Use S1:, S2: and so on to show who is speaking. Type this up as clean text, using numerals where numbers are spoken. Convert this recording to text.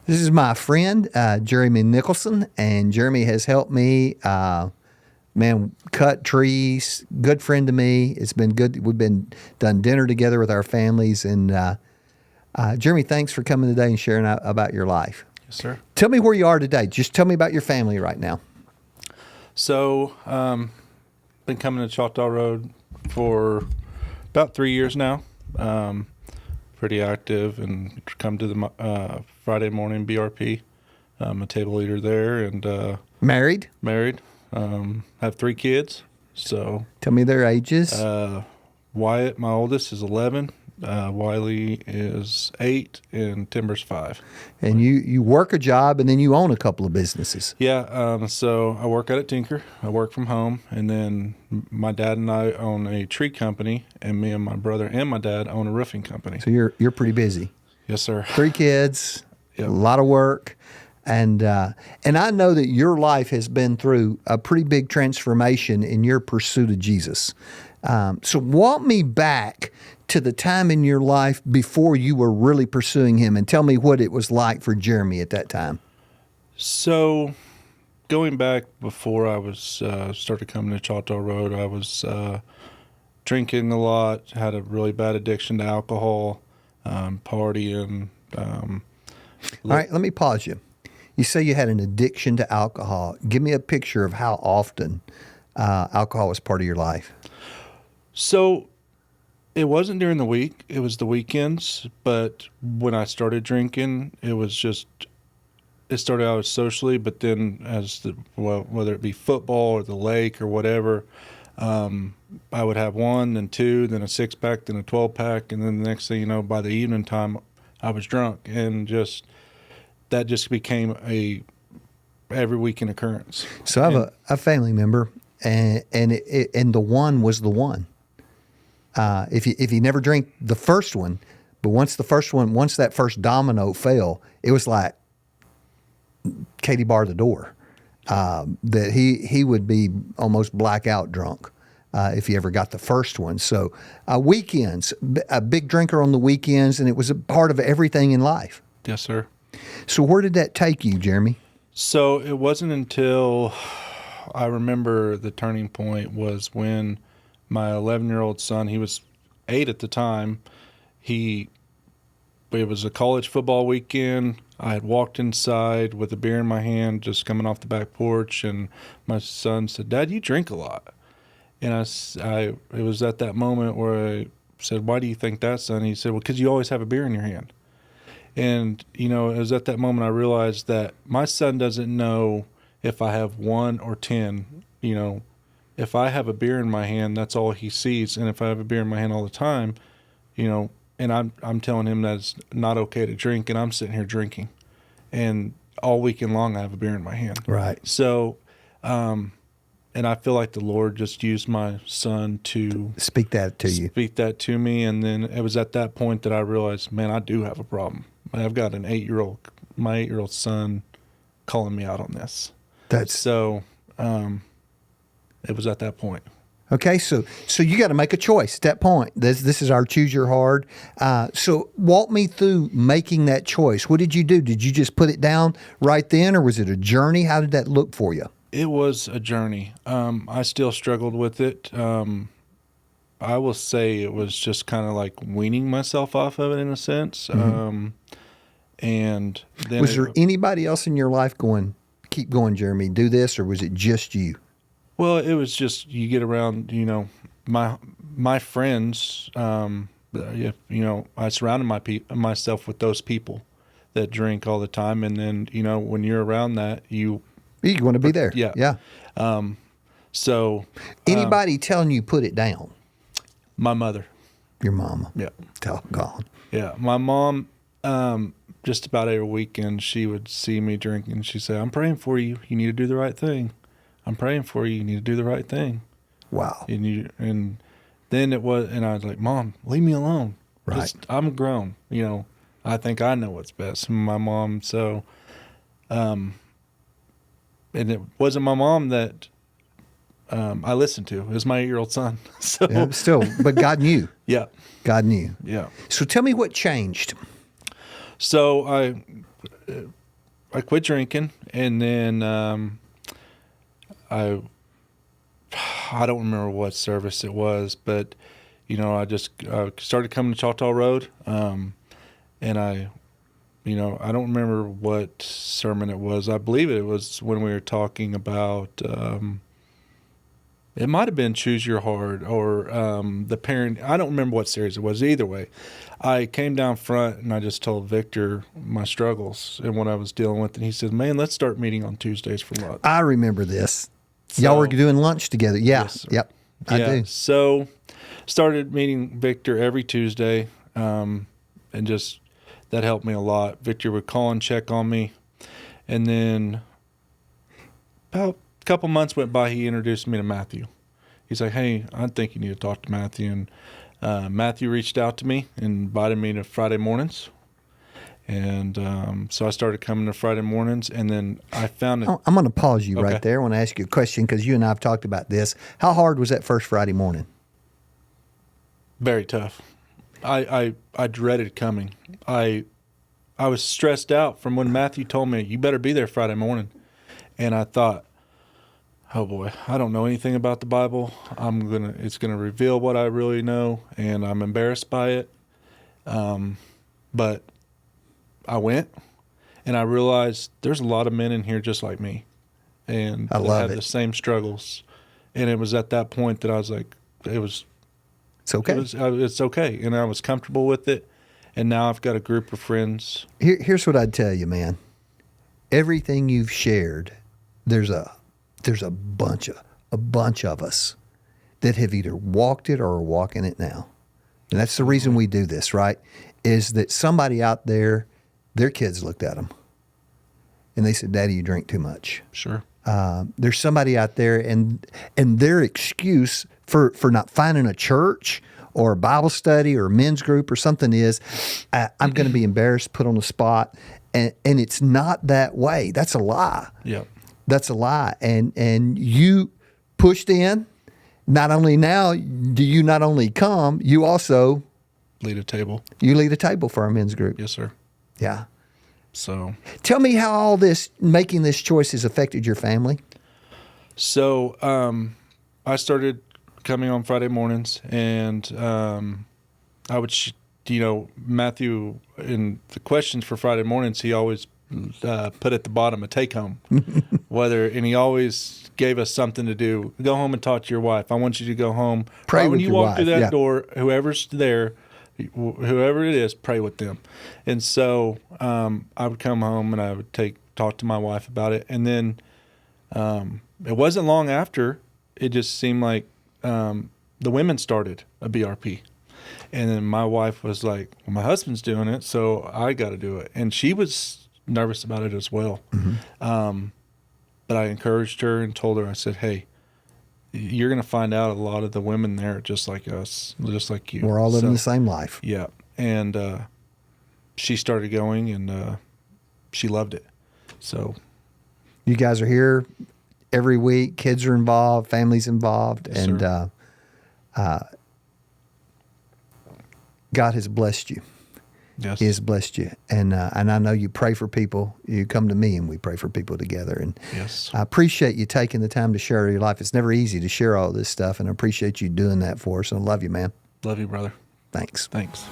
S1: This is my friend, Jeremy Nicholson, and Jeremy has helped me, cut trees. Good friend to me. It's been good. We've been done dinner together with our families, and Jeremy, thanks for coming today and sharing about your life.
S2: Yes, sir.
S1: Tell me where you are today. Just tell me about your family right now.
S2: So, been coming to TheRoad for about 3 years now. Pretty active and come to the Friday morning BRP. I'm a table leader there and
S1: Married?
S2: Married. Have 3 kids. So
S1: Tell me their ages.
S2: Wyatt, my oldest, is 11. Wiley is 8, and Timber's 5.
S1: And you work a job and then you own a couple of businesses.
S2: Yeah, so I work out at Tinker. I work from home, and then my dad and I own a tree company, and me and my brother and my dad own a roofing company.
S1: So you're pretty busy.
S2: Yes, sir.
S1: 3 kids,
S2: Yep.
S1: a lot of work, and I know that your life has been through a pretty big transformation in your pursuit of Jesus. So walk me back to the time in your life before you were really pursuing Him, and tell me what it was like for Jeremy at that time.
S2: So, going back before I was started coming to TheRoad, I was drinking a lot, had a really bad addiction to alcohol, partying.
S1: All right, let me pause you. You say you had an addiction to alcohol. Give me a picture of how often alcohol was part of your life.
S2: So, it wasn't during the week. It was the weekends. But when I started drinking, it started out socially, but then whether it be football or the lake or whatever, I would have 1, then 2, then a 6-pack, then a 12-pack, and then the next thing you know, by the evening time, I was drunk, and that just became a every weekend occurrence.
S1: So I have a family member, and the one was the one. If he never drank the first one, but once that first domino fell, it was like Katie barred the door. That he would be almost blackout drunk if he ever got the first one. So weekends, a big drinker on the weekends, and it was a part of everything in life.
S2: Yes, sir.
S1: So where did that take you, Jeremy?
S2: So it wasn't until I remember the turning point was when my 11-year-old son, he was 8 at the time, it was a college football weekend. I had walked inside with a beer in my hand, just coming off the back porch, and my son said, "Dad, you drink a lot." And it was at that moment where I said, "Why do you think that, son?" He said, "Well, because you always have a beer in your hand." And, it was at that moment I realized that my son doesn't know if I have 1 or 10. If I have a beer in my hand, that's all he sees. And if I have a beer in my hand all the time, and I'm telling him that it's not okay to drink, and I'm sitting here drinking. And all weekend long, I have a beer in my hand.
S1: Right.
S2: So, and I feel like the Lord just used my son to
S1: Speak that to
S2: me. And then it was at that point that I realized, man, I do have a problem. I've got my 8-year-old son calling me out on this. It was at that point.
S1: Okay, so you got to make a choice at that point. This is our choose your hard. So walk me through making that choice. What did you do? Did you just put it down right then, or was it a journey? How did that look for you?
S2: It was a journey. I still struggled with it. I will say it was just kind of like weaning myself off of it in a sense.
S1: Mm-hmm.
S2: And then
S1: was there anybody else in your life going, "Keep going, Jeremy, do this," or was it just you?
S2: Well, it was just, you get around, my friends, I surrounded myself with those people that drink all the time. And then, when you're around that, you
S1: want to be there.
S2: Yeah.
S1: Yeah. Anybody telling you put it down?
S2: My mother.
S1: Your mama.
S2: Yeah.
S1: Tell God.
S2: Yeah. My mom, just about every weekend, she would see me drinking. She'd say, "I'm praying for you. You need to do the right thing. I'm praying for you. You need to do the right thing."
S1: Wow.
S2: And then I was like, "Mom, leave me alone.
S1: Right.
S2: I'm grown. I think I know what's best." My mom, and it wasn't my mom that I listened to. It was my 8-year-old son. So
S1: yeah, but God knew.
S2: Yeah.
S1: God knew.
S2: Yeah.
S1: So tell me what changed.
S2: So I quit drinking, and then I don't remember what service it was, but I just started coming to Choctaw Road, and I don't remember what sermon it was. I believe it was when we were talking about. It might have been Choose Your Heart or the parent. I don't remember what series it was. Either way, I came down front and I just told Victor my struggles and what I was dealing with. And he said, "Man, let's start meeting on Tuesdays for lunch."
S1: I remember this. Y'all were doing lunch together. Yeah.
S2: Yes, sir.
S1: Yep. I do.
S2: So started meeting Victor every Tuesday, and just that helped me a lot. Victor would call and check on me. And then about couple months went by, he introduced me to Matthew. He's like, "Hey, I think you need to talk to Matthew." And Matthew reached out to me and invited me to Friday mornings. And so I started coming to Friday mornings, and then I found it.
S1: I'm going to pause you
S2: Okay.
S1: right there. I want to ask you a question because you and I have talked about this. How hard was that first Friday morning?
S2: Very tough. I dreaded coming. I was stressed out from when Matthew told me, "You better be there Friday morning." And I thought, oh boy, I don't know anything about the Bible. It's gonna reveal what I really know, and I'm embarrassed by it. But I went, and I realized there's a lot of men in here just like me, and
S1: I
S2: they
S1: love
S2: had
S1: it.
S2: the same struggles. And it was at that point that I was like,
S1: It's okay.
S2: it's okay, and I was comfortable with it. And now I've got a group of friends.
S1: Here's what I'd tell you, man. Everything you've shared, there's a bunch of us that have either walked it or are walking it now. And that's the reason we do this, right? Is that somebody out there, their kids looked at them and they said, "Daddy, you drink too much."
S2: Sure.
S1: There's somebody out there, and their excuse for not finding a church or a Bible study or a men's group or something is, I'm going to be embarrassed, put on the spot. And it's not that way. That's a lie.
S2: Yeah.
S1: That's a lie. And you pushed in. Not only now do you not only come, you also
S2: Lead a table.
S1: you lead a table for our men's group.
S2: Yes, sir.
S1: Yeah.
S2: So
S1: Tell me how all this, making this choice has affected your family.
S2: So I started coming on Friday mornings, and I would, Matthew, in the questions for Friday mornings, he always put at the bottom a take home, and he always gave us something to do. Go home and talk to your wife. I want you to go home.
S1: Pray
S2: right
S1: with
S2: when you
S1: your
S2: walk through
S1: wife,
S2: that
S1: yeah.
S2: door, whoever's there, whoever it is, pray with them. And so I would come home and I would talk to my wife about it. And then it wasn't long after, it just seemed like the women started a BRP. And then my wife was like, "Well, my husband's doing it, so I got to do it." And she was nervous about it as well.
S1: Mm-hmm.
S2: But I encouraged her and told her, I said, "Hey, you're going to find out a lot of the women there are just like us, just like you.
S1: We're all living the same life."
S2: Yeah. And she started going, and she loved it. So
S1: You guys are here every week. Kids are involved, families involved,
S2: Yes,
S1: and
S2: sir.
S1: God has blessed you.
S2: yes,
S1: He has blessed you, and I know you pray for people. You come to me, and we pray for people together. And
S2: yes,
S1: I appreciate you taking the time to share your life. It's never easy to share all this stuff, and I appreciate you doing that for us. And I love you, man.
S2: love you, brother.
S1: Thanks.
S2: Thanks.